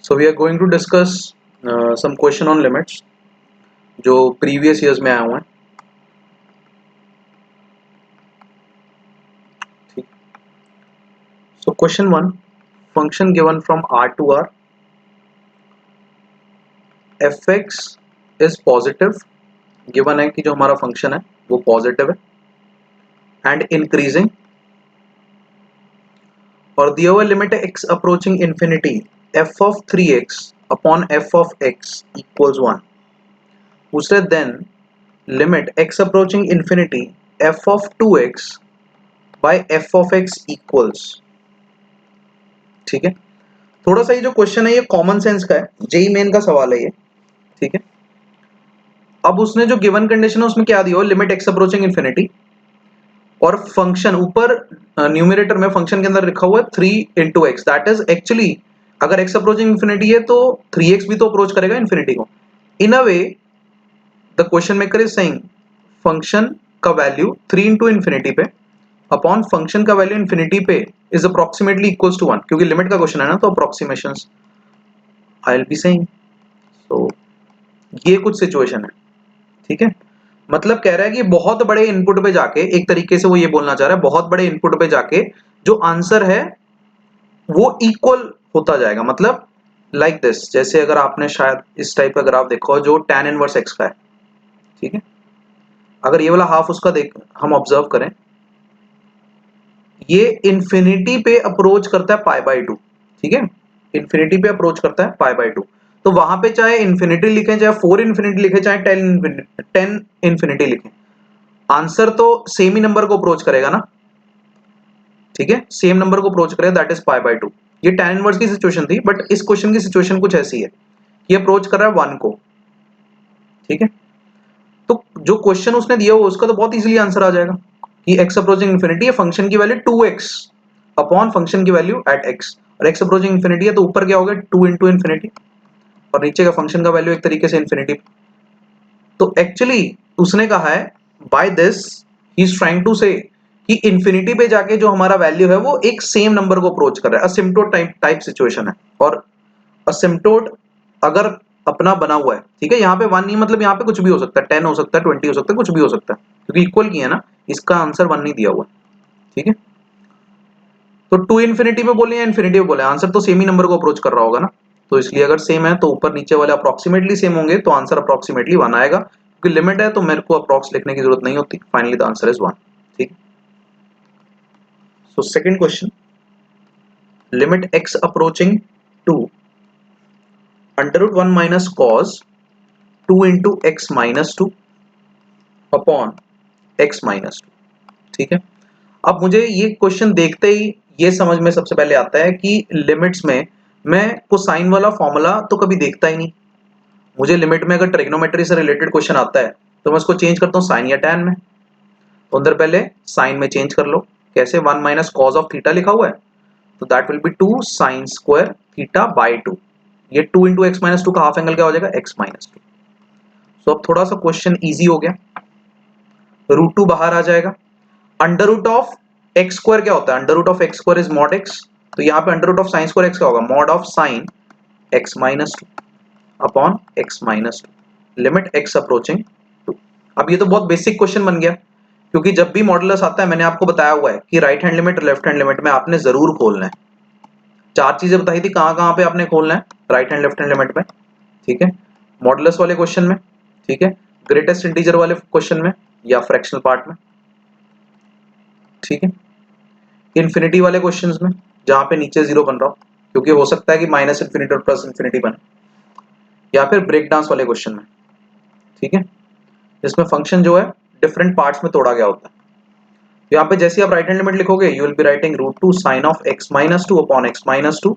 So we are going to discuss some question on limits जो previous years में आए हुए हैं. ठीक. So question 1, function given from R to R, fx is positive, given है कि जो हमारा function है वो positive है and increasing, और दिया हुआ limit है x approaching infinity f of 3x upon f of x equals 1. दूसरे then limit x approaching infinity f of 2x by f of x equals. ठीक है. थोड़ा सा ये जो क्वेश्चन है ये कॉमन सेंस का है, जेई मेन का सवाल है ये. ठीक है. अब उसने जो गिवन कंडीशन है उसमें क्या दिया हो, लिमिट एक्स अप्रोचिंग इन्फिनिटी, और फंक्शन ऊपर न्यूमरेटर में फंक्शन के अंदर लिखा हुआ है 3 into x. That is actually अगर एक्स अप्रोचिंग इन्फिनिटी है तो 3x भी तो अप्रोच करेगा इन्फिनिटी को. In a way the question maker is saying function का वैल्यू 3 इंटू इन्फिनिटी पे अपॉन फंक्शन का वैल्यू इन्फिनिटी पे इज अप्रोक्सीमेटली इक्वल्स टू 1, क्योंकि लिमिट का क्वेश्चन है ना, तो approximations I will be saying. तो ये कुछ सिचुएशन है. ठीक है. मतलब कह रहा है कि बहुत बड़े इनपुट पे जाके, एक तरीके से वो ये बोलना चाह रहा है बहुत बड़े इनपुट पे जाके जो आंसर है वो इक्वल होता जाएगा. मतलब लाइक दिस, जैसे अगर आपने शायद इस टाइप का ग्राफ देखा हो जो tan इनवर्स x का है. ठीक है. अगर ये वाला हाफ उसका देख हम ऑब्जर्व करें, ये इन्फिनिटी पे अप्रोच करता है पाई बाई 2. ठीक है. इन्फिनिटी पे अप्रोच करता है पाई बाई 2. तो वहां पे चाहे इन्फिनिटी लिखें, चाहे 4 इन्फिनिटी लिखें, चाहे 10 इन्फिनिटी लिखें, आंसर तो सेम ही नंबर को अप्रोच करेगा ना. ठीक है. सेम नंबर को अप्रोच करेगा, दैट इज पाई बाई 2. ये tan इनवर्स की सिचुएशन थी, बट इस क्वेश्चन की सिचुएशन कुछ ऐसी है, ये अप्रोच कर रहा है 1 को. ठीक है. तो जो क्वेश्चन उसने दिया हुआ उसका तो बहुत इजीली आंसर आ जाएगा कि x अप्रोचिंग इन्फिनिटी है, फंक्शन की वैल्यू 2x अपॉन फंक्शन की वैल्यू एट x, और x अप्रोचिंग इन्फिनिटी है तो ऊपर क्या हो गया 2 इंटू इन्फिनिटी, और नीचे का फंक्शन का वैल्यू एक तरीके से इन्फिनिटी. तो एक्चुअली उसने कहा है by this he is trying to say कि इन्फिनिटी पे जाके जो हमारा वैल्यू है वो एक सेम नंबर को अप्रोच कर रहा है. असिम्प्टोट टाइप सिचुएशन है, और असिम्प्टोट अगर अपना बना हुआ है, ठीक है, यहाँ पे 1 नहीं, मतलब यहाँ पे कुछ भी हो सकता है, 10 हो सकता है, 20 हो सकता है, कुछ भी हो सकता है, क्योंकि इक्वल किया है ना, इसका आंसर 1 नहीं दिया हुआ. ठीक है. तो 2 इन्फिनिटी पे बोले या इन्फिनिटी पे बोले, आंसर तो सेम ही नंबर को अप्रोच कर रहा होगा ना. तो इसलिए अगर सेम है तो ऊपर नीचे वाले अप्रोक्सीमेटली सेम होंगे तो आंसर अप्रोक्सीमेटली 1 आएगा, क्योंकि लिमिट है तो मेरे को अप्रोक्स लिखने की जरूरत नहीं होती. Finally the answer is 1. ठीक. So second question, limit x approaching to under root 1 minus cos 2 into x minus 2 upon x minus 2. ठीक है. अब मुझे ये क्वेश्चन देखते ही ये समझ में सबसे पहले आता है कि लिमिट्स में मैं कोसाइन वाला फॉर्मूला तो कभी देखता ही नहीं. मुझे लिमिट में अगर ट्रिग्नोमेट्री से रिलेटेड क्वेश्चन आता है तो मैं उसको चेंज करता हूँ साइन या टैन में. तो अंदर पहले साइन में चेंज कर लो. कैसे, 1 माइनस कॉस ऑफ थीटा लिखा हुआ है तो that will be 2 sine square theta by 2. ये 2 इंटू एक्स माइनस 2 का हाफ एंगल क्या हो जाएगा, एक्स माइनस 2. सो अब थोड़ा सा क्वेश्चन ईजी हो गया. रूट 2 बाहर आ जाएगा. Under root of x square क्या होता है, under root of x square is mod x. तो यहाँ पे under root of sine square x क्या होगा, mod of sine x minus 2 upon x minus 2. Limit x approaching 2. अब ये तो बहुत बेसिक क्वेश्चन बन गया, क्योंकि जब भी मॉडुलस आता है मैंने आपको बताया हुआ है कि right hand limit left hand limit में आपने जरूर खोलना है. 4 चीजें बताई थी कहां कहां पे आपने खोलना है right hand left hand limit में. ठीक है. मॉडुलस वाले क्वेश्चन में, ठीक है, ग्रेटेस्ट इंटीजर वाले क्वेश्चन में, या फ्रैक्शनल पार्ट में. ठीक है. इन्फिनिटी वाले क्वेश्चंस में जहां पे नीचे जीरो बन रहा हो, क्योंकि हो सकता है कि माइनस इन्फिनिटी और प्लस इन्फिनिटी बने, या फिर ब्रेक डांस वाले क्वेश्चन में. ठीक है. जिसमें फंक्शन जो है डिफरेंट पार्ट्स में तोड़ा गया होता है. तो यहाँ पे जैसे आप राइट हैंड लिमिट लिखोगे you will be writing root 2 sine of x minus 2 upon x minus 2.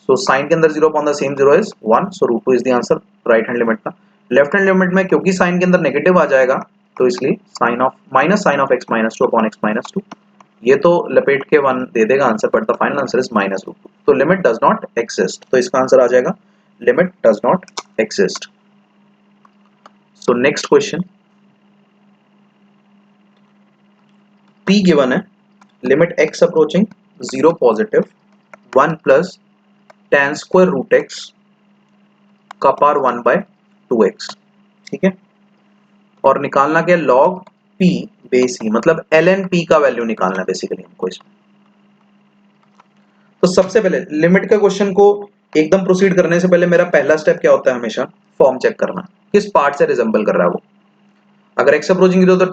So sine के अंदर 0 upon the same 0 is 1, so root 2 is the answer right hand limit का. लेफ्ट हैंड लिमिट में क्योंकि sign के अंदर negative आ जाएगा तो इसलिए sine of x minus 2 upon x minus 2. ये तो लपेट के 1 दे देगा answer, but the final answer is minus root 2. तो लिमिट डज नॉट एक्सिस्ट, तो इसका आंसर आ जाएगा limit does not exist. So next question, p given है, limit x approaching 0 positive 1 plus tan square root x का power 1/2x, ठीक है। और निकालना क्या, log p बेस e, मतलब ln p का वैल्यू निकालना बेसिकली हमको इसमें। तो सबसे पहले लिमिट का क्वेश्चन को एकदम प्रोसीड करने से पहले मेरा पहला स्टेप क्या होता है, हमेशा फॉर्म चेक करना, किस पार्ट से रिजेंबल कर रहा है वो। अगर x अप्रोचिंग 0 तो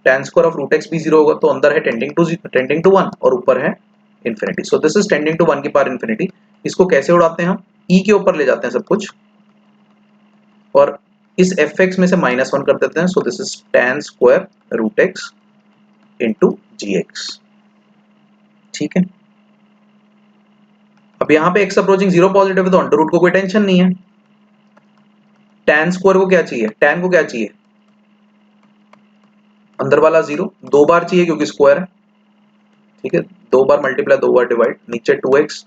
tan square of root x भी 0 होगा, तो अंदर है टेंडिंग टू 1 और ऊपर है infinity. So this is tending to 1 की पावर इंफिनिटी। इसको कैसे उड़ाते हैं हम, e के ऊपर ले जाते हैं सब कुछ और इस fx में से -1 कर देते हैं। So this is tan square root x into gx, ठीक है। अब यहां पे x अप्रोचिंग 0 पॉजिटिव है तो अंडर रूट को कोई टेंशन नहीं है। tan स्क्वायर को क्या चाहिए, tan को क्या चाहिए, अंदर वाला 0 दो बार चाहिए क्योंकि स्क्वायर है, ठीक है। दो बार मल्टीप्लाई, दो बार डिवाइड, नीचे 2x,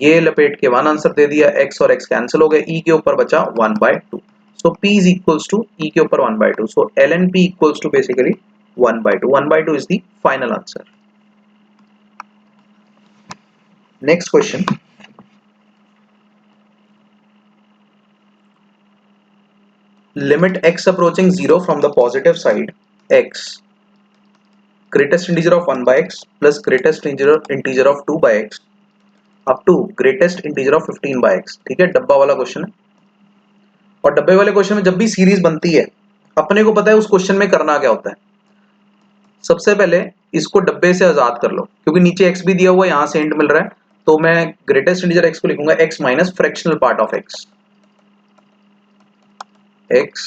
ये लपेट के 1 आंसर दे दिया, x और x कैंसिल हो गए, e के ऊपर बचा 1/2। So p is equals to e के ऊपर 1/2। So ln p equals to basically 1/2। 1/2 is the final answer. Next question, limit x approaching 0 from the positive side x greatest integer of 1 by x plus greatest integer of 2 by x up to greatest integer of 15 by x, ठीक है। डब्बा वाला question है और डब्बे वाले question में जब भी सीरीज बनती है अपने को पता है उस क्वेश्चन में करना क्या होता है। सबसे पहले इसको डब्बे से आजाद कर लो क्योंकि नीचे x भी दिया हुआ है, यहां से इंट मिल रहा है, तो मैं ग्रेटेस्ट इंटीजर x को लिखूंगा x minus fractional part of x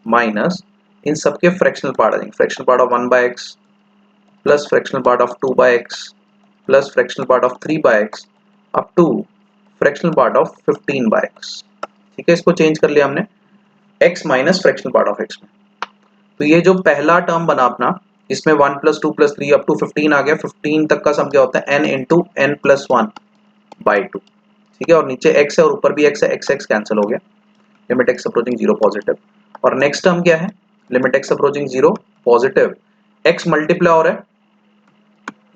minus इन सबके फ्रैक्शनल पार्ट आ जाएंगे, fractional part of 1 by x plus fractional part of 2 by x plus fractional part of 3 by x up to fractional part of 15 by x, ठीक है। इसको change कर लिया हमने x minus fractional part of x में। तो ये जो पहला टर्म बना अपना, इसमें 1 प्लस 2 प्लस 3 अप टू 15 आ गया, 15 तक का सम क्या होता है n into n plus 1 by 2, ठीक है। और नीचे x है और ऊपर भी x है, x कैंसिल हो गया, लिमिट x अप्रोचिंग 0 पॉजिटिव। और नेक्स्ट टर्म क्या है, limit x approaching 0 positive, x multiply हो रहा है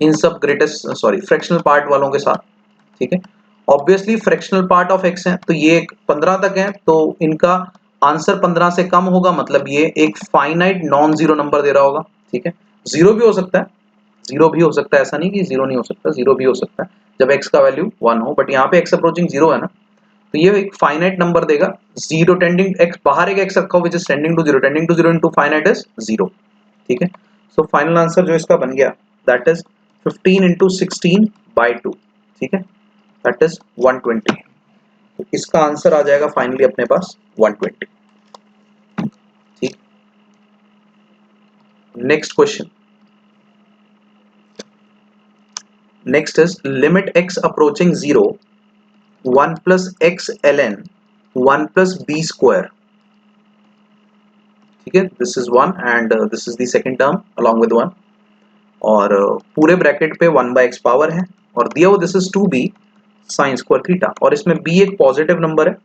इन सब फ्रैक्शनल पार्ट वालों के साथ, ठीक है। Obviously fractional part of x है तो ये 15 तक है, तो इनका आंसर 15 से कम होगा, मतलब ये एक फाइनाइट नॉन जीरो नंबर दे रहा होगा, ठीक है। जीरो भी हो सकता है, जीरो भी हो सकता है, ऐसा नहीं कि जीरो नहीं हो सकता, जीरो भी हो सकता है जब x का वैल्यू 1 हो, बट यहाँ पे x अप्रोचिंग 0 है ना, तो ये एक फाइनाइट नंबर देगा। जीरो टेंडिंग x, बाहर एक x रखा हो which is tending to 0, tending to 0 into finite is 0, ठीक है। सो फाइनल आंसर जो इसका बन गया दैट इज 15 इंटू 16 बाई 2, ठीक है, दैट इज 120। तो इसका आंसर आ जाएगा फाइनली अपने पास 120, ठीक। Next question, next is limit x approaching 0 1 plus x ln 1 plus b square, ठीक है। This is 1 and this is the second term along with 1 और पूरे ब्रैकेट पे 1 by x पावर है और दिया हुआ this is 2b sin square theta, और इसमें b एक पॉजिटिव नंबर है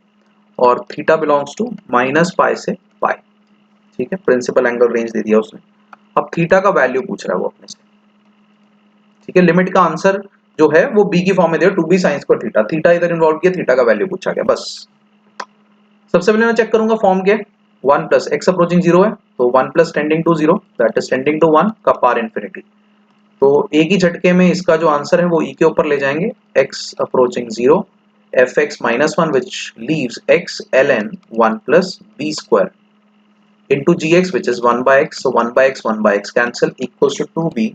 और theta belongs to minus pi से पाई, ठीक है। प्रिंसिपल एंगल रेंज दे दिया उसने। अब थीटा का वैल्यू पूछ रहा है वो अपने से, ठीक है। लिमिट का आंसर जो है वो b की फॉर्म में दिया 2b sin square theta, theta इधर इन्वॉल्व किया, थीटा का वैल्यू पूछा गया बस। सबसे पहले मैं चेक करूंगा फॉर्म के 1 प्लस x अप्रोचिंग 0 है तो 1 plus tending to 0 that is tending to 1 का पावर इंफिनिटी, तो एक ही झटके में इसका जो आंसर है वो e के ऊपर ले जाएंगे x approaching 0 fx minus 1 which leaves x ln 1 plus b square into gx which is 1 by x, so 1 by x cancel equals to 2b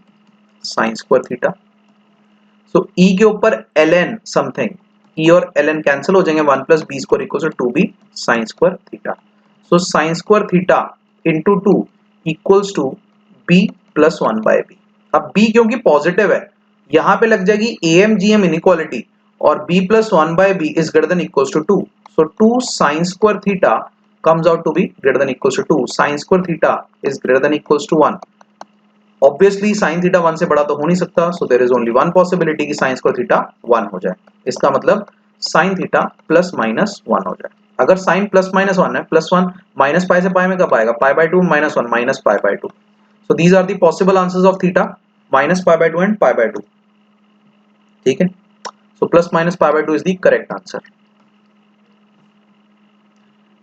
sin square theta। so e के ऊपर ln something, e और ln cancel हो जाएंगे, 1 plus b square equals to 2b sin square theta। so sin square theta into 2 equals to b plus 1 by b। अब b क्योंकि positive है यहां पे लग जाएगी am gm इनइक्वालिटी और b plus 1 by b is greater than equals to 2, so 2 sin square theta comes out to be greater than equals to 2, sin square theta is greater than equals to 1। Obviously sin theta 1 से बड़ा तो हो नहीं सकता, so there is only one possibility कि sin square theta 1 हो जाए, इसका मतलब sin theta plus minus 1 हो जाए। अगर sin plus minus 1 है, plus 1 minus pi से pi में कब आएगा, pi by 2 minus 1 minus pi by 2, so these are the possible answers of theta minus pi by 2 and pi by 2, ठीक है। So plus minus pi by 2 is the correct answer.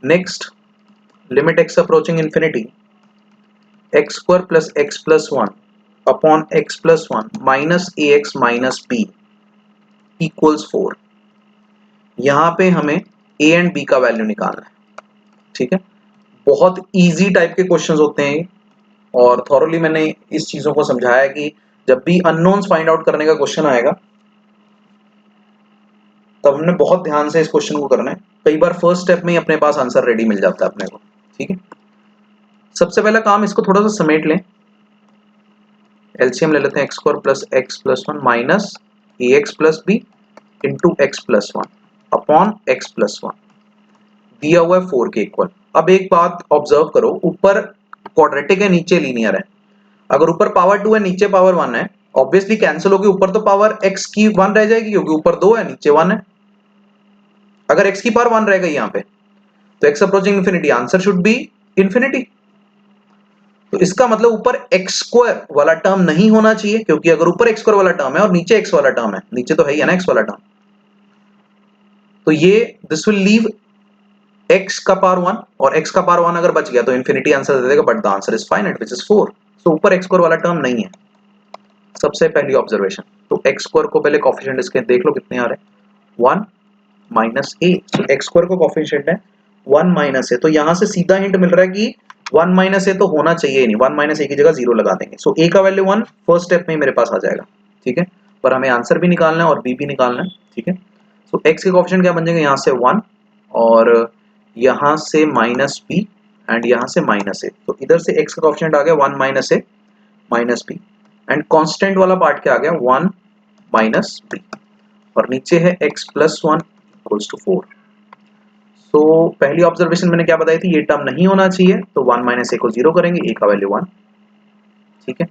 Next, limit x approaching infinity, x square plus x plus 1 upon x plus 1 minus ax minus b equals 4. यहाँ पे हमें a and b का वैल्यू निकालना है. ठीक है, बहुत इजी टाइप के क्वेश्चंस होते हैं और थॉरली मैंने इस चीजों को समझाया कि जब भी अननोन्स फाइंड आउट करने का क्वेश्चन आएगा तब हमने बहुत ध्यान से इस क्वेश्चन को करना है. कई बार फर्स्ट स्टेप में ही अपने पास आंसर रेडी मिल जाता है अपने को. ठीक है, सबसे पहला काम इसको थोड़ा सा समेट लें. एलसीएम ले लेते हैं x square plus x plus 1 minus a x plus b into x plus 1 upon x plus 1 दिया हुआ है 4 के इक्वल. अब एक बात ऑब्जर्व करो, ऊपर क्वाड्रेटिक है, नीचे लीनियर है. अगर ऊपर पावर 2 है नीचे पावर 1 है, ऑब्वियसली कैंसिल होगी. ऊपर तो पावर x की 1 रह जाएगी क्योंकि ऊपर 2 है नीचे 1 है. अगर x की पावर 1 रह गई यहाँ पे तो x approaching infinity answer should be infinity. तो इसका मतलब ऊपर x स्क्वायर वाला टर्म नहीं होना चाहिए, क्योंकि अगर ऊपर x स्क्वायर वाला टर्म है और नीचे x वाला टर्म है, नीचे तो है ही है ना x वाला टर्म, तो ये दिस विल लीव x का पावर 1 और x का पावर 1 अगर बच गया तो इंफिनिटी आंसर दे देगा, but the answer is finite which is 4. सो ऊपर x स्क्वायर वाला टर्म नहीं है. सबसे पहली ऑब्जर्वेशन. तो x स्क्वायर को पहले कोएफिशिएंट इसके देख लो कितने आ रहे हैं, 1 minus a. So x square को कोएफिशिएंट है 1 माइनस a, तो यहां से सीधा हिंट मिल रहा है कि 1 माइनस a तो होना चाहिए ही नहीं. 1 माइनस a की जगह 0 लगा देंगे. सो a का वैल्यू 1 फर्स्ट स्टेप में ही मेरे पास आ जाएगा. ठीक है, पर हमें आंसर भी निकालना है और b भी निकालना है. ठीक है, सो x के कोएफिशिएंट क्या बन जाएंगे, यहां से 1 और यहां से माइनस b एंड यहां से माइनस a. तो इधर से x का कोएफिशिएंट आ गया 1 minus a minus b and constant वाला पार्ट क्या आ गया 1 माइनस b और नीचे है x प्लस 1 इक्वल्स टू 4. सो पहली ऑब्जर्वेशन मैंने क्या बताई थी, ये टर्म नहीं होना चाहिए, तो 1 माइनस a को 0 करेंगे, a का वैल्यू 1. ठीक है,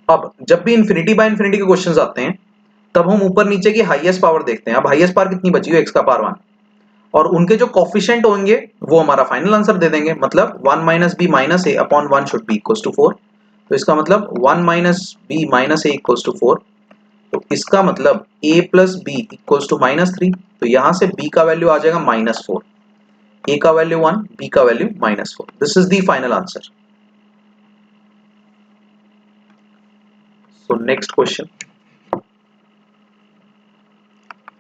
अब जब भी इंफिनिटी बाय इंफिनिटी के क्वेश्चंस आते हैं तब हम ऊपर नीचे की हाईएस्ट पावर देखते हैं. अब हाईएस्ट पावर कितनी बची है, x का पावर 1, और उनके जो कोफिशिएंट होंगे वो हमारा फाइनल आंसर दे देंगे. मतलब 1 minus b minus a upon 1 should be equals to 4. तो इसका मतलब 1 minus b minus a equals to 4. तो इसका मतलब a plus b equals to minus 3. तो यहां से b का वैल्यू आ जाएगा माइनस 4, a का वैल्यू 1, b का value minus 4. This is the final answer. So next question,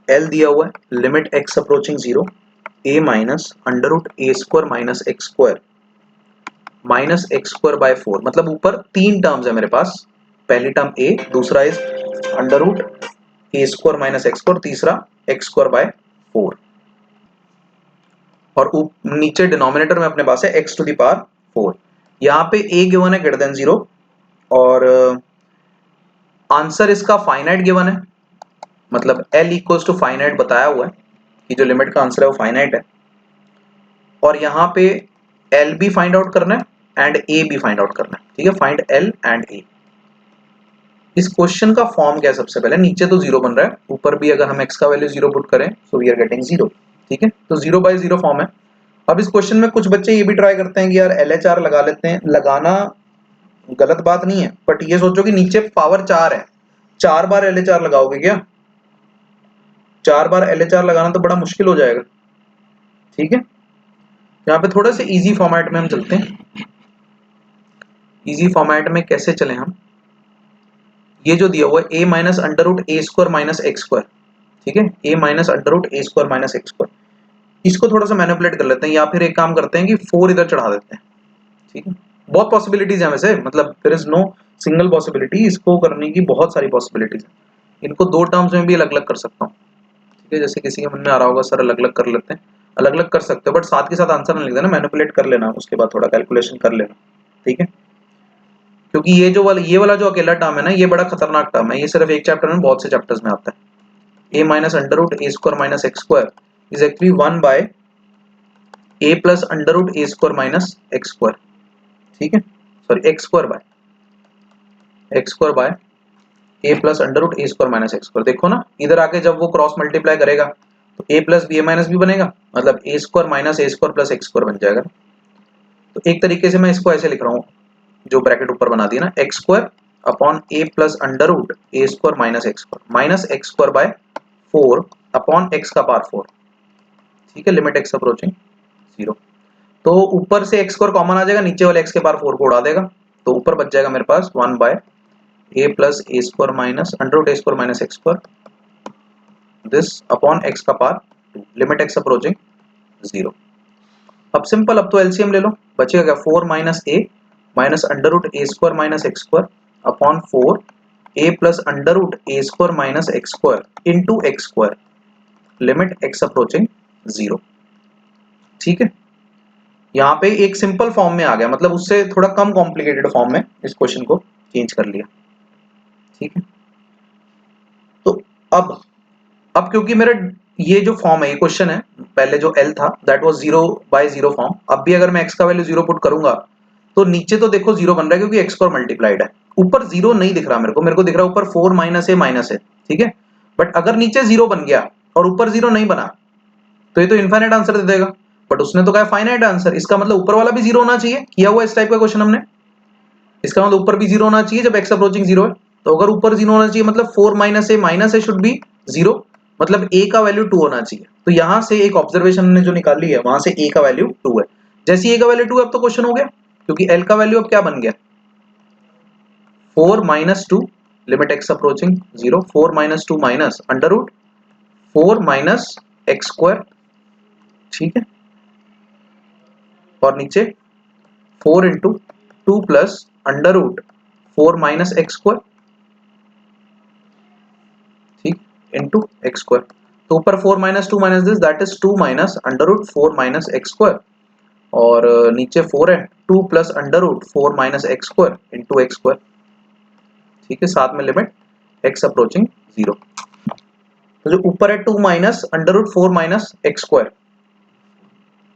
L दिया हुआ है limit x approaching 0 a minus under root a square minus x square minus x square by 4. मतलब ऊपर तीन terms है मेरे पास. पहली टर्म a, दूसरा is under root a square minus x square, तीसरा एक्स स्क्वायर बाय 4 और नीचे डिनोमिनेटर में अपने पास है x टू द पावर 4. यहाँ पे a गिवन है ग्रेटर देन 0 और आंसर इसका फाइनाइट गिवन है. मतलब L इक्वल्स टू फाइनाइट बताया हुआ है कि जो लिमिट का आंसर है वो फाइनाइट है. और यहाँ पे L भी फाइंड आउट करना है एंड A भी फाइंड आउट करना है. ठीक है, फाइंड L एंड A. इस क्वेश्चन का फॉर्म क्या है, सबसे पहले नीचे तो 0 बन रहा है, ऊपर भी अगर हम x का वैल्यू 0 पुट करें सो वी आर गेटिंग 0. ठीक है, तो 0 बाय 0 फॉर्म है. अब इस क्वेश्चन में कुछ बच्चे ये भी ट्राई करते हैं कि यार LHR लगा लेते हैं. लगाना गलत बात नहीं है, बट ये सोचो कि नीचे पावर 4 है, 4 बार LHR लगाओगे क्या, 4 बार LHR लगाना तो बड़ा मुश्किल हो जाएगा. ठीक है, यहाँ पे थोड़ा से इजी फॉर्मेट में हम चलते हैं. इजी फॉर्मेट में कैसे चले हम, ये जो दिया हुआ है a minus under root a square minus x square. ठीक है, a minus under root a square minus x square, इसको थोड़ा सा मैनिपुलेट कर लेते हैं या फिर एक काम करते हैं कि 4 इधर चढ़ा देते हैं. ठीक है, बहुत पॉसिबिलिटीज है वैसे, मतलब there is no single possibility, इसको करने की बहुत सारी पॉसिबिलिटीज है. इनको दो टर्म्स में भी अलग अलग कर सकता हूँ. ठीक है, जैसे किसी के मन में आ रहा होगा सर अलग अलग कर लेते हैं, अलग अलग कर सकते हो, बट साथ के साथ आंसर नहीं लिख देना, मैनिपुलेट कर लेना, उसके बाद थोड़ा कैलकुलेशन कर लेना. ठीक है, क्योंकि ये वाला जो अकेला टर्म है ना, ये बड़ा खतरनाक टर्म है. ये सिर्फ एक चैप्टर में, बहुत से चैप्टर्स में आता है. a minus under root a square minus x square is actually 1 by a plus under root a square minus x square. ठीक है, sorry x square by a plus under root a square minus x square. देखो ना, इधर आके जब वो cross multiply करेगा तो a plus b a minus b बनेगा, मतलब a square minus a square plus x square बन जाएगा. तो एक तरीके से मैं इसको ऐसे लिख रहा हूँ, जो ब्रैकेट ऊपर बना दिया ना, x square upon a plus under root a square minus x square by 4 upon x का पावर 4, ठीक है, लिमिट x अप्रोचिंग 0। तो ऊपर से x स्क्वायर कॉमन आ जाएगा, नीचे वाले x के पावर 4 को उड़ा देगा, तो ऊपर बच जाएगा मेरे पास 1 by a plus a square minus under root a square minus x square this upon x का पावर 2, लिमिट x अप्रोचिंग 0। अब सिंपल, अब तो एलसीएम ले लो, बचेगा क्या 4 minus a minus under root a square minus x square upon 4 a plus under root a square minus x square into x square, limit x approaching 0, ठीक है। यहाँ पे एक सिंपल फॉर्म में आ गया, मतलब उससे थोड़ा कम कॉम्प्लिकेटेड फॉर्म में इस क्वेश्चन को चेंज कर लिया, ठीक है। तो अब क्योंकि मेरा ये जो फॉर्म है, ये क्वेश्चन है, पहले जो L था दैट वाज 0/0 फॉर्म, अब भी अगर मैं x का वैल्यू 0 पुट करूंगा तो नीचे तो देखो 0 बन रहा है क्योंकि x स्क्वायर मल्टीप्लाइड है, ऊपर 0 नहीं दिख रहा मेरे को दिख रहा है ऊपर 4 माइनस है, ठीक है। बट अगर नीचे 0 बन गया और ऊपर 0 नहीं बना तो ये तो इनफाइनाइट आंसर दे देगा, बट उसने तो कहा फाइनाइट आंसर, इसका मतलब ऊपर वाला भी 0 होना चाहिए, किया हुआ इस टाइप का क्वेश्चन हमने, इसका मतलब ऊपर भी 0 होना चाहिए जब x अप्रोचिंग 0 है। तो अगर ऊपर 0 होना चाहिए मतलब 4 माइनस ए शुड बी 0, मतलब a का वैल्यू 2 होना चाहिए। तो यहां से एक ऑब्जर्वेशन ने जो निकाली है वहां से a का वैल्यू 2 है, जैसे a का वैल्यू 2 है अब तो क्वेश्चन हो गया, क्योंकि l का वैल्यू अब क्या बन गया 4 minus 2, limit x approaching 0, 4 minus 2 minus under root 4 minus x square, ठीक है, और नीचे 4 into 2 plus under root 4 minus x square, ठीक, इंटू एक्स स्क्वायर। तो ऊपर 4 minus 2 minus this that is 2 minus under root 4 minus x square, और नीचे 4 है, 2 plus under root 4 minus x square into x square, ठीक है, साथ में लिमिट एक्स अप्रोचिंग 0। तो जो ऊपर है 2 minus under root 4 minus x square,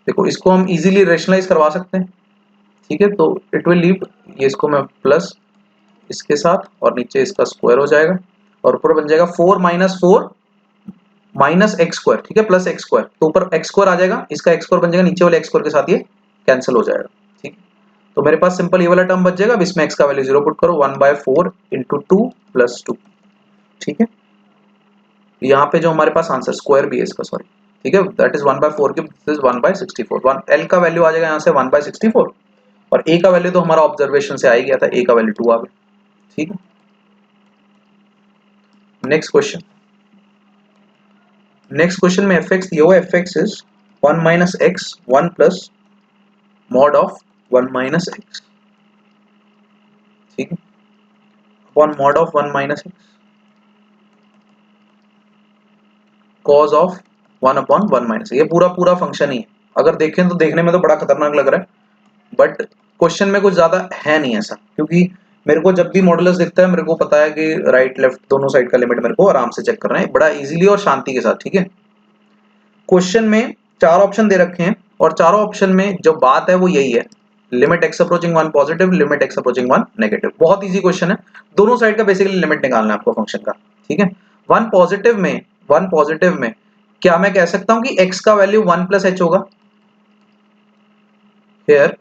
देखो इसको हम इजीली रेशनलाइज करवा सकते हैं, ठीक है। तो इट विल लीव, ये इसको मैं प्लस इसके साथ और नीचे इसका स्क्वायर हो जाएगा, और ऊपर बन जाएगा 4 माइनस 4 माइनस एक्स स्क्वायर, ठीक है, प्लस एक्स स्क्वायर, तो ऊपर एक्स स्क्वायर आ जाएगा, इसका एक्स स्क्वायर बन जाएगा, नीचे वाले एक्स स्क्वायर के साथ ये कैंसिल हो जाएगा, ठीक। तो मेरे पास सिंपल ये वाला टर्म बच जाएगा, अब इसमें एक्स का वैल्यू 0 पुट करो, 1/4 इंटू 2 प्लस 2, ठीक है। यहाँ पे जो हमारे पास आंसर स्क्वायर भी है इसका, सॉरी, ठीक है, दैट इज 1/4 की, दिस इज 1/64, एल का वैल्यू आ जाएगा यहाँ से 1/64, और ए का वैल्यू तो हमारा ऑब्जर्वेशन से आ ही गया था, ए का वैल्यू 2 आ गया, ठीक है। नेक्स्ट क्वेश्चन, में fx दिया हुआ, fx is 1 minus x 1 plus mod of 1 minus x, ठीक है, upon mod of 1 minus x cos of 1 upon 1 minus, ये पूरा पूरा फंक्शन ही है। अगर देखें तो देखने में तो बड़ा खतरनाक लग रहा है, बट क्वेश्चन में कुछ ज्यादा है नहीं ऐसा, क्योंकि मेरे को जब भी मॉडुलस दिखता है मेरे को पता है कि राइट लेफ्ट दोनों साइड का लिमिट मेरे को आराम से चेक करना है, बड़ा इजीली और शांति के साथ, ठीक है। क्वेश्चन में 4 ऑप्शन दे रखे हैं, और चारों ऑप्शन में जो बात है वो यही है, limit x approaching 1 positive, limit x approaching 1 negative. बहुत इजी क्वेश्चन है, दोनों साइड का बेसिकली लिमिट निकालना है आपको फंक्शन का, ठीक है। 1 पॉजिटिव में, क्या मैं कह सकता हूं कि x का वैल्यू 1 प्लस एच होगा, here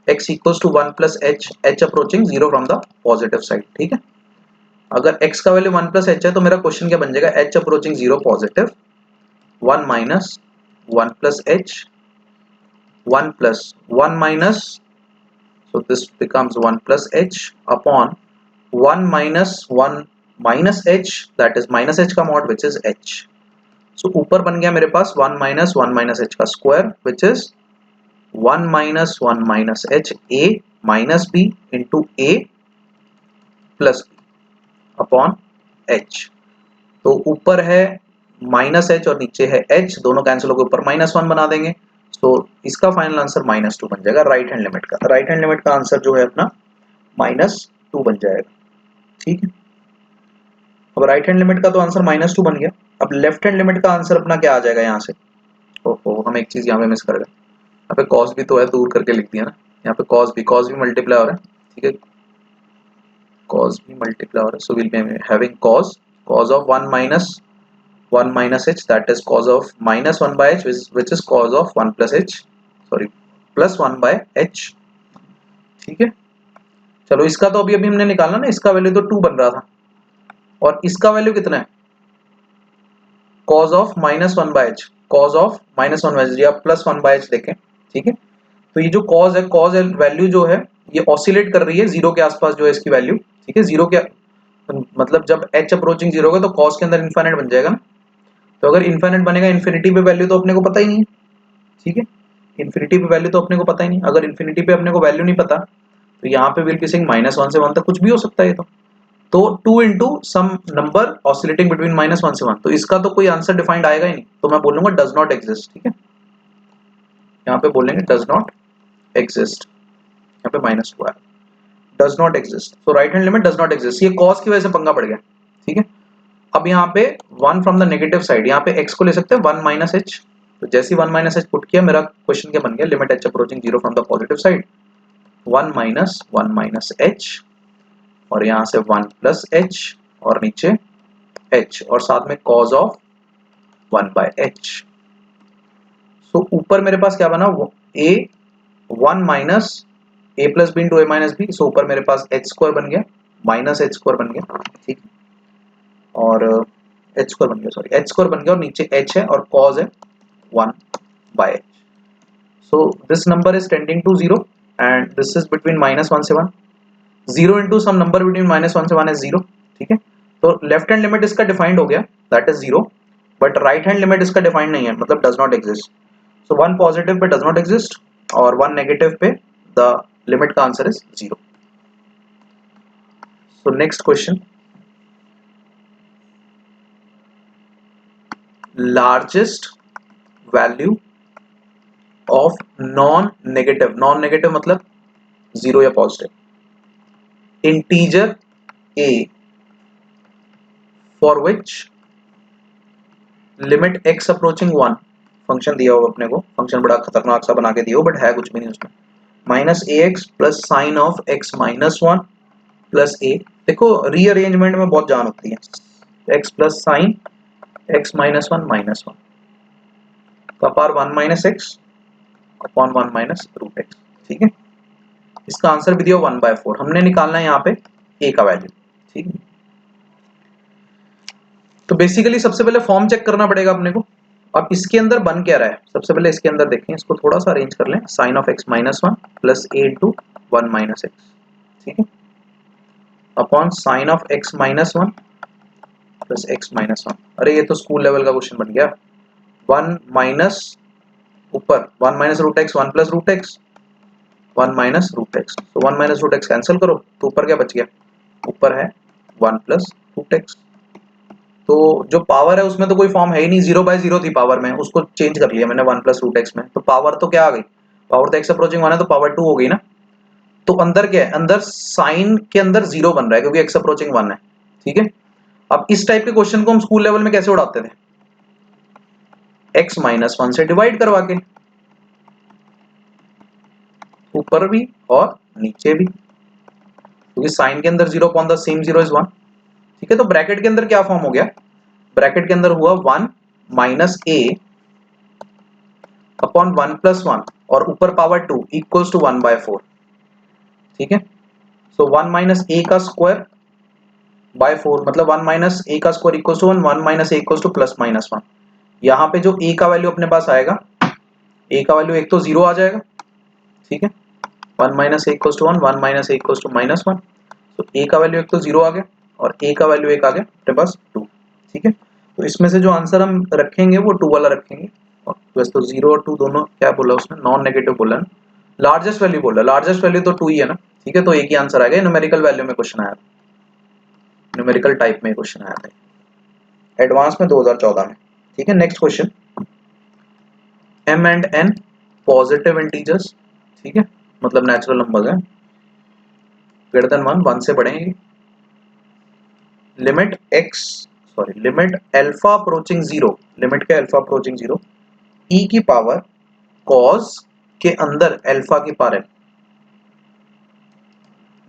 x equals to 1 plus h, h approaching 0 from the positive side, ठीक है। अगर x का वैल्यू 1 प्लस एच है तो मेरा क्वेश्चन क्या बन जाएगा, h approaching 0 positive 1 minus 1 plus H 1 plus 1 minus, so this becomes 1 plus h upon 1 minus 1 minus h, that is minus h का mod which is h। so ऊपर बन गया मेरे पास 1 minus h का square which is 1 minus h a minus b into a plus b upon h। तो ऊपर है माइनस एच और नीचे है h, दोनों कैंसिल होकर ऊपर -1 बना देंगे, तो इसका फाइनल आंसर -2 बन जाएगा, राइट हैंड लिमिट का। राइट हैंड लिमिट का आंसर जो है अपना -2 बन जाएगा, ठीक है। अब राइट हैंड लिमिट का तो आंसर -2 बन गया, अब लेफ्ट हैंड लिमिट का आंसर अपना क्या आ जाएगा यहाँ से, ओहो हम एक चीज यहाँ पे मिस कर गए, यहाँ पे कॉस भी तो है, दूर करके लिख दिया ना, यहाँ पे कॉस भी मल्टीप्लाई हो रहा है, ठीक है, कॉस भी मल्टीप्लाई हो रहा है, so will be having cos of 1 minus h, that is cos of minus 1 by h, which is cos of 1 plus h, sorry plus 1 by h, ठीक है। चलो इसका तो अभी अभी हमने निकाला ना, इसका वैल्यू तो 2 बन रहा था, और इसका वैल्यू कितना है cause of -1/h, cause of -1/h या +1/h देखें, ठीक है। तो ये जो कॉज है, कॉज वैल्यू जो है ये ऑसिलेट कर रही है 0 के आसपास जो है इसकी वैल्यू, ठीक है। 0 के मतलब जब h अप्रोचिंग 0 होगा तो कॉज के अंदर इनफाइनाइट बन जाएगा ना। तो अगर इनफाइनाइट बनेगा, इन्फिनिटी पे वैल्यू तो अपने को पता ही नहीं है, ठीक है। इन्फिनिटी पे वैल्यू तो अपने को पता ही नहीं, अगर इन्फिनिटी पे अपने को वैल्यू नहीं पता तो यहाँ पे विल बी सेइंग -1 से 1 तक कुछ भी हो सकता है। तो 2 into sum number oscillating between -1 से 1, तो इसका तो कोई आंसर डिफाइंड आएगा ही नहीं, तो मैं बोलूंगा डज नॉट एग्जिस्ट, ठीक है। यहाँ पे बोलेंगे डज नॉट एग्जिस्ट, यहाँ पे -2 आया, डज नॉट एग्जिस्ट। तो right hand limit does not exist, ये कॉस की वजह से पंगा पड़ गया, ठीक है। अब यहाँ पे 1 फ्रॉम द नेगेटिव साइड, यहाँ पे x को ले सकते हैं 1 - h, तो जैसे ही 1 - h पुट किया मेरा क्वेश्चन क्या बन गया, limit h approaching 0 from the positive side 1 - 1 - h, और यहाँ से 1 + h और नीचे h और साथ में cos ऑफ 1/h। सो ऊपर मेरे पास क्या बना, a 1 minus a plus b into a minus b, सो ऊपर मेरे पास h² बन गया, -h² बन गया, ठीक, और h² बन गया, सॉरी h² बन गया, और नीचे h है और cos है 1/h। So this number is tending to 0 and this is between -1 से 1, 0 इंटू सम नंबर बिटवीन -1 से 1 इज 0, ठीक है। तो लेफ्ट हैंड लिमिट इसका डिफाइंड हो गया, that is 0, but right hand limit इसका डिफाइंड नहीं है, मतलब does not exist. So 1 positive pay does not exist और 1 नेगेटिव पे द लिमिट का answer is 0। So next question, largest value of non negative मतलब 0 या positive integer a for which limit x approaching 1, function दिया हो अपने को, function बड़ा खतरनाक सा बना के दिया हो बट है कुछ भी नहीं उसमें, -ax plus sign of x -1 plus a, देखो रीअरेंजमेंट में बहुत जान होती है, x प्लस साइन x -1 -1 का पार 1 - x अपॉन 1 - √x, ठीक है। इसका आंसर भी दिया 1/4, हमने निकालना है यहाँ पे a का वैल्यू, ठीक है। तो बेसिकली सबसे पहले फॉर्म चेक करना पड़ेगा अपने को। अब इसके अंदर बन क्या रहा है, सबसे पहले इसके अंदर देखें, इसको थोड़ा सा अरेंज कर लें, sine of x -1 plus a into 1 - x, ठीक है, upon sine of x -1 plus x -1, अरे ये तो स्कूल लेवल का क्वेश्चन बन गया, 1 माइनस ऊपर 1 √x 1 प्लस √x 1 √x, तो 1 √x कैंसिल करो तो ऊपर क्या बच गया, ऊपर है 1 प्लस √x। तो जो पावर है उसमें तो कोई फॉर्म है ही नहीं, 0/0 थी पावर में, उसको चेंज कर लिया मैंने 1 प्लस √x में, तो पावर तो क्या आ गई, पावर तो x अप्रोचिंग 1 है तो पावर 2 हो गई ना। तो अंदर क्या है, अंदर साइन के अंदर 0 बन रहा है क्योंकि x अप्रोचिंग 1 है, ठीक है। अब इस टाइप के क्वेश्चन को हम स्कूल लेवल में कैसे उड़ाते थे, x -1 से डिवाइड करवा के, ऊपर भी और नीचे भी, क्योंकि साइन के अंदर 0 अपॉन द सेम 0 इज 1, ठीक है। तो ब्रैकेट के अंदर क्या फॉर्म हो गया, ब्रैकेट के अंदर हुआ 1 माइनस a अपॉन 1 प्लस 1 और ऊपर पावर 2 इक्वल्स टू 1/4, ठीक है। सो 1 माइनस a का स्क्वायर बाय 4, मतलब 1 माइनस a का square equals to 1, 1 minus a equals to plus -1। यहाँ पे जो a का वैल्यू अपने पास आएगा, a का वैल्यू एक तो 0 आ जाएगा, ठीक है, 1 minus a equals to 1, 1 minus a equals to -1, तो a का वैल्यू एक तो 0 आ गया और a का वैल्यू एक आ गया अपने पास 2, ठीक है। तो इसमें से जो आंसर हम रखेंगे वो 2 वाला रखेंगे, और वैसे तो 0 और 2 दोनों क्या बोला उसने, नॉन नेगेटिव बोला ना, लार्जेस्ट वैल्यू बोला, लार्जेस्ट वैल्यू तो 2 ही है ना, ठीक है। तो एक ही आंसर आएगा, न्यूमेरिकल वैल्यू में क्वेश्चन आया था, न्यूमेरिकल टाइप में क्वेश्चन आया था एडवांस में 2014 में, ठीक है। Next question, m and n positive integers, ठीक है, मतलब नेचुरल नंबर्स हैं, ग्रेटर देन 1 से बड़े हैं, limit limit alpha approaching 0, limit के अल्फा अप्रोचिंग 0 e की पावर cos के अंदर अल्फा की पावर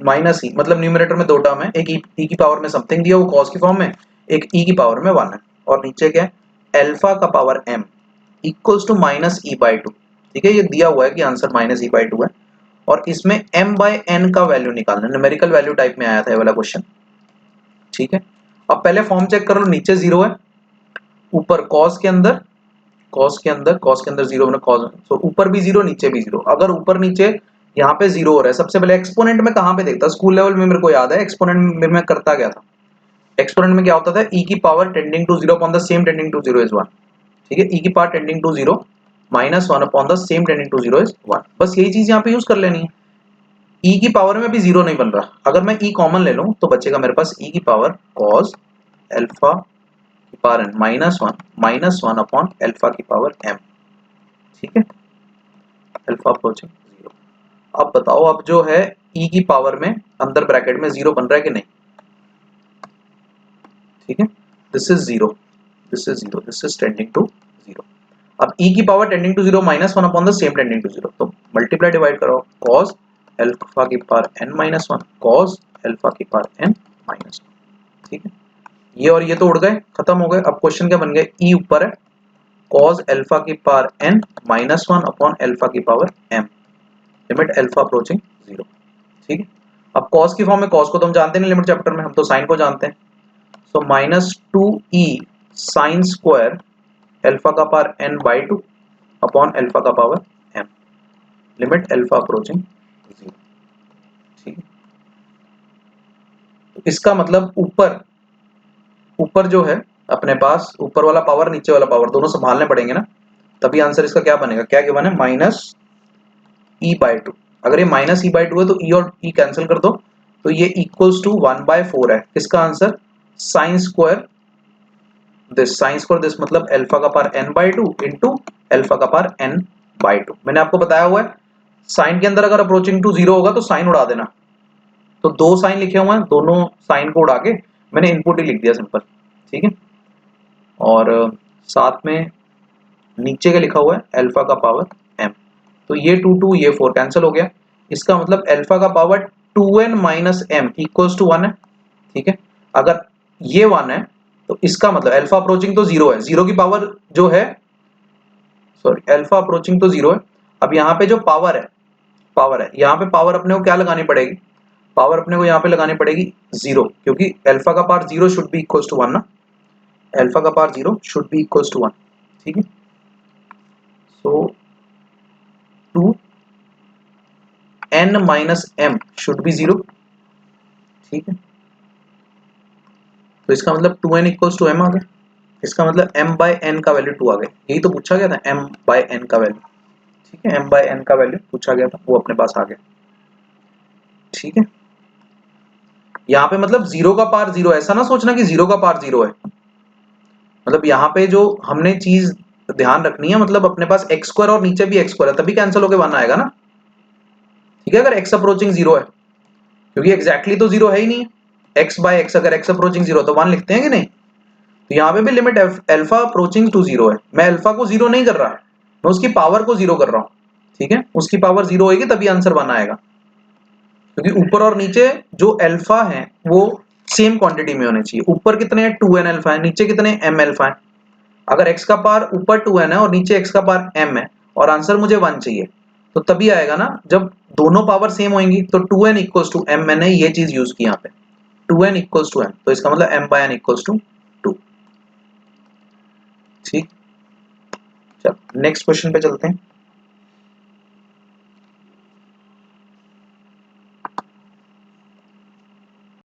माइनस ई, मतलब न्यूमरेटर में 2 टर्म है, एक e की पावर में समथिंग दिया वो cos की फॉर्म में, एक e की पावर में 1 है, और नीचे क्या है अल्फा का power m equals to -e/2, ठीक है। ये दिया हुआ है कि आंसर -e/2 है, और इसमें m/n का वैल्यू निकालना है, न्यूमेरिकल वैल्यू टाइप में आया था ये वाला क्वेश्चन, ठीक है। अब पहले फॉर्म चेक कर लो, नीचे 0 है ऊपर cos के अंदर जीरो मैंने cos, तो ऊपर भी जीरो नीचे भी जीरो। अगर ऊपर नीचे यहाँ पे जीरो हो रहा है, सबसे पहले एक्सपोनेंट में कहाँ पे देखता, स्कूल लेवल में मेरे को याद है एक्सपोनेंट में मैं करता क्या था, एक्सपोनेंट में क्या होता था, e की power tending to zero upon the same tending to zero is 1, ठीक है, e की power tending to zero minus 1 upon the same tending to zero is 1। बस यही चीज यहाँ पे यूज कर लेनी है। e की पावर में अभी जीरो नहीं बन रहा, अगर मैं e कॉमन ले लूं तो बचेगा मेरे पास e की पावर cos अल्फा की power n minus one upon alpha की पावर m, ठीक है, अल्फा अप्रोचिंग जीरो। अब बताओ, अब जो है e की पावर में अंदर ब्रैकेट में जीरो बन रहा है कि नहीं, ठीक है, this is zero, this is zero, this is tending to zero. अब e की power tending to zero minus one upon the same tending to zero, तो मल्टीप्लाई डिवाइड करो, cos अल्फा की power n minus one cos alpha की power n minus one, ठीक है, ये और ये तो उड़ गए, खत्म हो गए। अब क्वेश्चन क्या बन गया, e ऊपर है, cos अल्फा की power n minus one upon alpha की power m, limit alpha approaching zero, ठीक है। अब cos की फॉर्म में, cos को तो हम जानते नहीं लिमिट चैप्टर में, हम तो साइन को जानते हैं, so minus two e sine square alpha का power n by two upon alpha का power m, limit alpha approaching zero, ठीक है। तो इसका मतलब ऊपर जो है अपने पास, ऊपर वाला पावर नीचे वाला पावर दोनों संभालने पड़ेंगे ना, तभी आंसर इसका क्या बनेगा, क्या गिवन है, माइनस ई बाई टू। अगर ये माइनस ई बाई टू है तो ई और ई कैंसिल कर दो, तो ये इक्वल्स टू 1/4 है, किसका आंसर, साइन स्क्वायर दिस मतलब अल्फा का power n by two into alpha का पावर n बाई टू। मैंने आपको बताया हुआ है साइन के अंदर अगर अप्रोचिंग टू जीरो होगा तो साइन उड़ा देना, तो दो साइन लिखे हुए हैं, दोनों साइन को उड़ा के मैंने इनपुट ही लिख दिया सिंपल, ठीक है। और साथ में नीचे का लिखा हुआ है अल्फा का पावर m, तो ये टू ये 4 कैंसिल हो गया, इसका मतलब अल्फा का power 2n minus m equals to 1 है, ठीक है। अगर ये 1 है तो इसका मतलब अल्फा अप्रोचिंग तो जीरो है, जीरो की पावर जो है, सॉरी अल्फा अप्रोचिंग तो जीरो है। अब यहाँ पे जो पावर है यहाँ पे पावर अपने को क्या लगानी पड़ेगी, पावर अपने को यहाँ पे लगानी पड़ेगी जीरो, क्योंकि अल्फा का power zero should be equals to 1 ना, अल्फा का power zero should be equals to 1, ठीक है। So two n minus m should be zero, ठीक है। तो इसका मतलब 2n इक्वल्स टू m आ गया, इसका मतलब m बाय n का वैल्यू 2 आ गया, यही तो पूछा गया था m बाय n का वैल्यू, ठीक है, m बाय n का वैल्यू पूछा गया था, वो अपने पास आ गया, ठीक है। यहाँ पे मतलब जीरो का पार जीरो, ऐसा ना सोचना कि जीरो का पार जीरो है, मतलब यहाँ पे जो हमने चीज ध्यान रखनी है, मतलब अपने पास एक्स स्क्वायर और नीचे भी एक्स स्क्वायर है, तभी कैंसिल होके 1 आएगा ना, ठीक है, अगर x अप्रोचिंग जीरो है, क्योंकि एग्जैक्टली तो जीरो है ही नहीं, x बाय x अगर x अप्रोचिंग जीरो तो 1 लिखते हैं कि नहीं, तो यहाँ पे भी limit alpha approaching to zero है, मैं अल्फा को जीरो नहीं कर रहा, मैं उसकी पावर को जीरो कर रहा हूँ, ठीक है, उसकी पावर जीरो होगी तभी आंसर 1 आएगा, क्योंकि ऊपर और नीचे जो अल्फा है वो सेम क्वांटिटी में होने चाहिए, ऊपर कितने हैं 2n अल्फा है, नीचे कितने m अल्फा है, अगर x का पावर ऊपर 2n है और नीचे x का पावर m है और आंसर मुझे 1 चाहिए, तो तभी आएगा ना जब दोनों पावर सेम होंगी, तो 2n इक्वल्स टू m, मैंने ये चीज यूज की यहाँ पे 2n इक्वल्स टू m, तो इसका मतलब m by n equals to 2, ठीक। चलो नेक्स्ट क्वेश्चन पे चलते हैं।